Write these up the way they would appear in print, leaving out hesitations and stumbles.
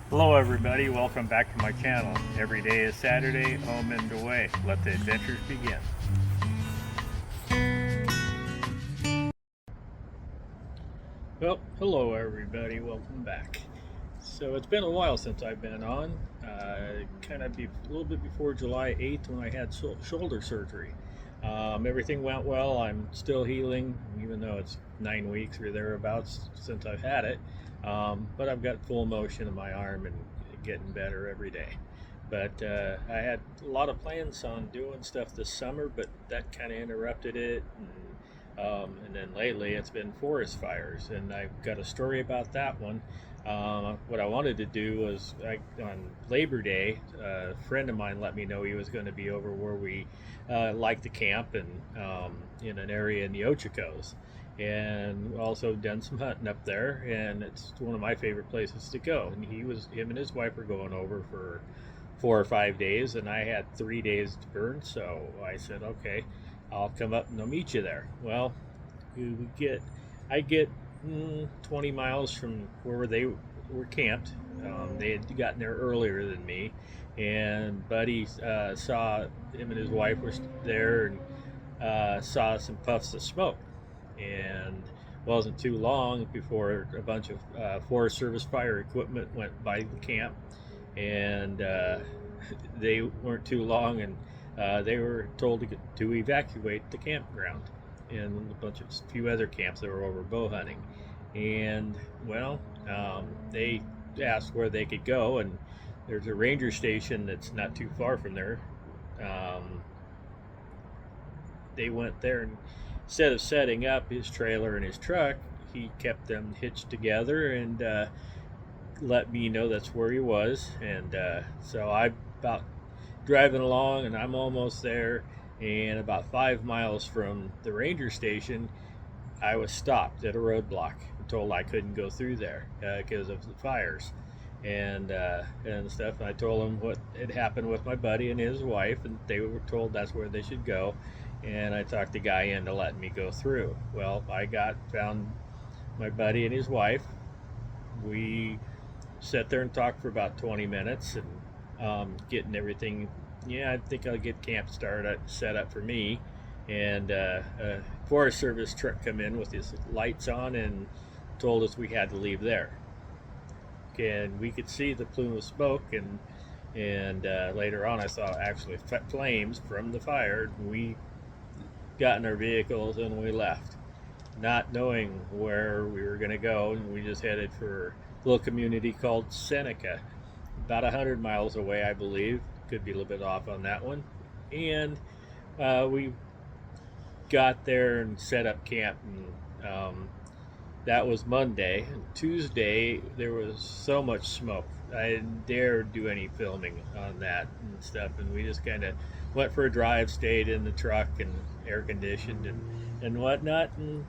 Hello everybody, welcome back to my channel. Every day is Saturday, home and away. Let the adventures begin. Well, hello everybody, welcome back. So it's been a while since I've been on, kind of a little bit before July 8th when I had shoulder surgery. Everything went well. I'm still healing, even though it's 9 weeks or thereabouts since I've had it. But I've got full motion in my arm and getting better every day. But I had a lot of plans on doing stuff this summer, but that kind of interrupted it. And then lately it's been forest fires, and I've got a story about that one. What I wanted to do was on Labor Day, a friend of mine let me know he was going to be over where we like to camp and in an area in the Ochocos, and also done some hunting up there. And it's one of my favorite places to go. And him and his wife were going over for 4 or 5 days, and I had 3 days to burn. So I said, okay, I'll come up and I'll meet you there. Well, I get 20 miles from where they were camped. They had gotten there earlier than me, and Buddy saw him and his wife were there and saw some puffs of smoke. And wasn't too long before a bunch of Forest Service fire equipment went by the camp, and they weren't too long, and they were told to evacuate the campground and a few other camps that were over bow hunting. And well, they asked where they could go, and there's a ranger station that's not too far from there. Um, they went there, and instead of setting up his trailer and his truck, he kept them hitched together and let me know that's where he was. And so I about driving along, and I'm almost there. And about 5 miles from the ranger station, I was stopped at a roadblock and told I couldn't go through there because of the fires and stuff. And I told them what had happened with my buddy and his wife, and they were told that's where they should go. And I talked the guy into letting me go through. Well, found my buddy and his wife. We sat there and talked for about 20 minutes and getting everything. Yeah, I think I'll get camp started set up for me. And a Forest Service truck come in with his lights on and told us we had to leave there. And we could see the plume of smoke, and later on I saw actually flames from the fire. We got in our vehicles and we left, not knowing where we were going to go. And we just headed for a little community called Seneca, about 100 miles away, I believe. Could be a little bit off on that one. And we got there and set up camp, and that was Monday. And Tuesday there was so much smoke I didn't dare do any filming on that and stuff. And we just kind of went for a drive, stayed in the truck and air conditioned and whatnot, and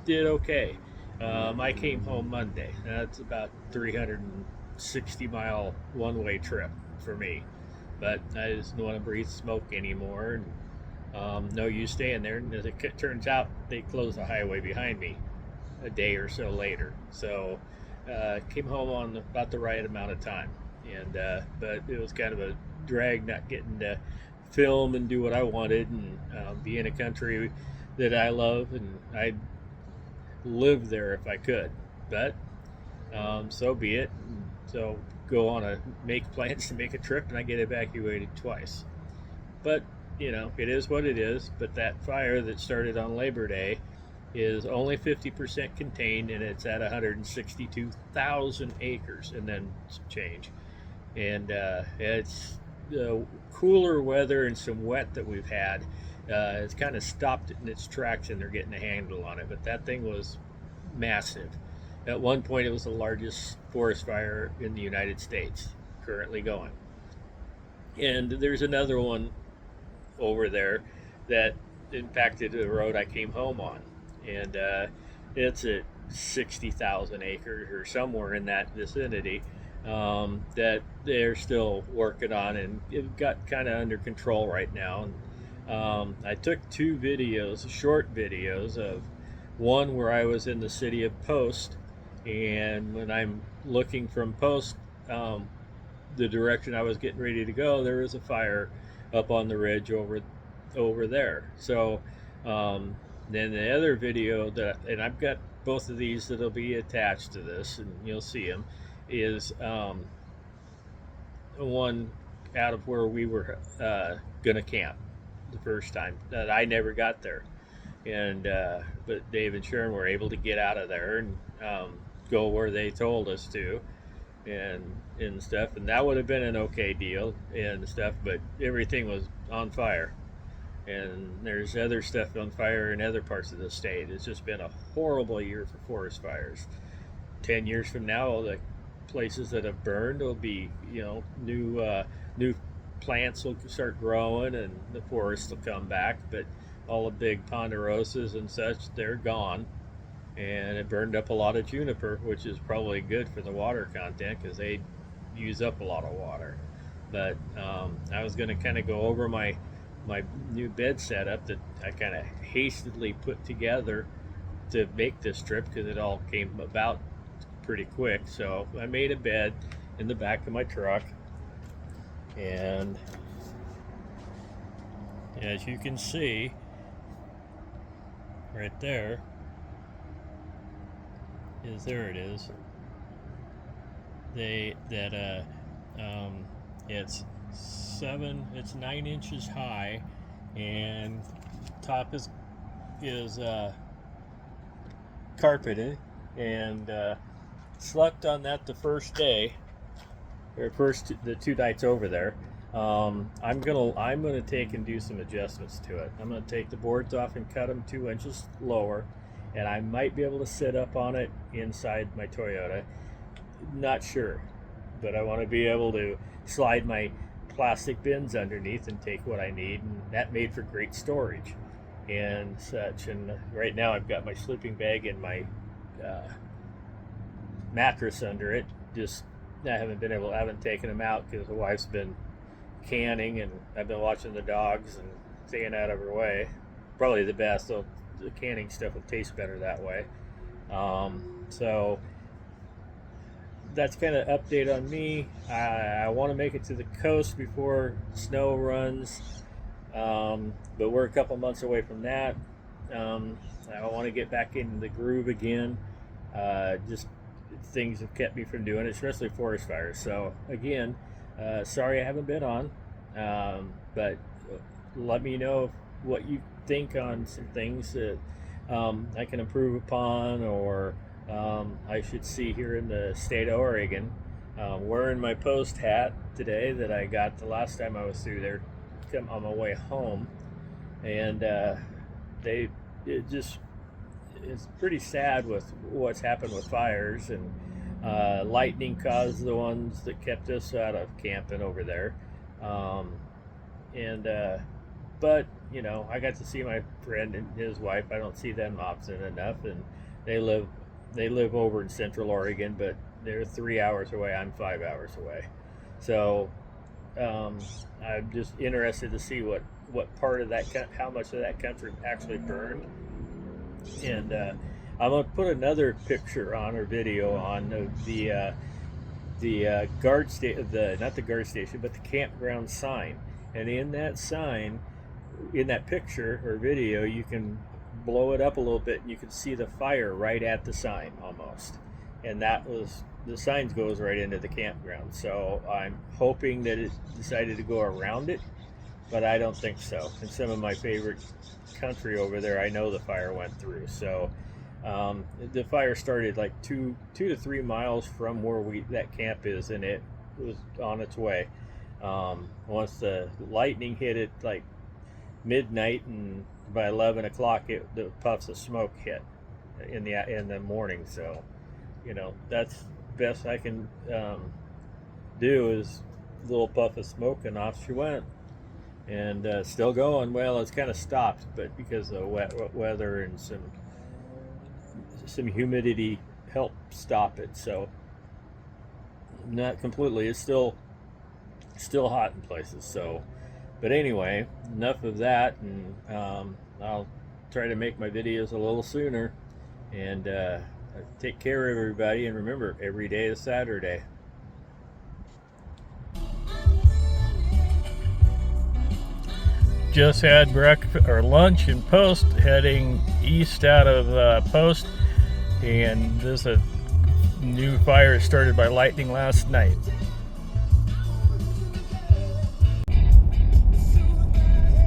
did okay. I came home Monday. That's about 360-mile one-way trip for me, but I just don't want to breathe smoke anymore. And no use staying there. And as it turns out, they closed the highway behind me a day or so later. So came home on about the right amount of time. And but it was kind of a drag not getting to film and do what I wanted, and be in a country that I love, and I'd live there if I could. But so be it. And so go on a make plans to make a trip, and I get evacuated twice. But it is what it is. But that fire that started on Labor Day is only 50% contained, and it's at 162,000 acres and then some change. And it's the cooler weather and some wet that we've had. It's kind of stopped it in its tracks, and they're getting a handle on it. But that thing was massive. At one point, it was the largest forest fire in the United States currently going. And there's another one over there that impacted the road I came home on. And it's at 60,000 acres or somewhere in that vicinity, that they're still working on, and it got kind of under control right now. And I took two videos, short videos, of one where I was in the city of Post, and when I'm looking from Post the direction I was getting ready to go, there was a fire up on the ridge over there. So then the other video that, and I've got both of these that'll be attached to this, and you'll see them, is one out of where we were gonna camp the first time that I never got there, and but Dave and Sharon were able to get out of there and go where they told us to, and stuff, and that would have been an okay deal and stuff, but everything was on fire, and there's other stuff on fire in other parts of the state. It's just been a horrible year for forest fires. 10 years from now, all the places that have burned will be, new plants will start growing and the forest will come back, but all the big ponderosas and such, they're gone. And it burned up a lot of juniper, which is probably good for the water content because they use up a lot of water. But I was going to kind of go over my new bed setup that I kind of hastily put together to make this trip because it all came about pretty quick. So I made a bed in the back of my truck, and as you can see right there, there it is. It's 9 inches high, and top is carpeted, and slept on that the first day, or the 2 nights over there. I'm gonna take and do some adjustments to it. I'm gonna take the boards off and cut them 2 inches lower, and I might be able to sit up on it inside my Toyota. Not sure, but I want to be able to slide my plastic bins underneath and take what I need, and that made for great storage and such. And right now I've got my sleeping bag and my mattress under it. Just I haven't taken them out because the wife's been canning, and I've been watching the dogs and staying out of her way. Probably the best, though. The canning stuff will taste better that way. So that's kind of update on me. I want to make it to the coast before snow runs, but we're a couple months away from that. I want to get back in the groove again. Just things have kept me from doing it, especially forest fires. So again, sorry I haven't been on, but let me know what you think on some things that I can improve upon, or I should see here in the state of Oregon. Wearing my post hat today that I got the last time I was through there on my way home, and it's pretty sad with what's happened with fires, and lightning caused the ones that kept us out of camping over there. But I got to see my friend and his wife. I don't see them often enough, and they live over in Central Oregon, but they're 3 hours away. I'm 5 hours away. So I'm just interested to see what part of that, how much of that country actually burned. And I'm gonna put another picture on, or video on, of the guard station, not the guard station, but the campground sign. And in that sign, in that picture or video, you can blow it up a little bit and you can see the fire right at the sign almost. And the sign goes right into the campground. So I'm hoping that it decided to go around it, but I don't think so. In some of my favorite country over there, I know the fire went through. So the fire started like 2 to 3 miles from where that camp is, and it was on its way. Once the lightning hit it like midnight, and by 11 o'clock the puffs of smoke hit in the morning. So that's best I can do, is a little puff of smoke, and off she went, and still going. Well, it's kind of stopped, but because of wet weather and some humidity helped stop it. So not completely. It's still hot in places. So, but anyway, enough of that, and I'll try to make my videos a little sooner. And take care, everybody, and remember, every day is Saturday. just had breakfast or lunch in Post, heading east out of Post, and there's a new fire started by lightning last night.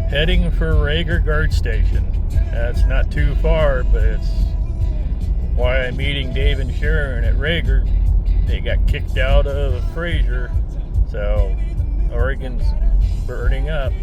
Heading for Rager Guard Station. That's not too far, but it's why I'm meeting Dave and Sharon at Rager. They got kicked out of Fraser, so Oregon's burning up.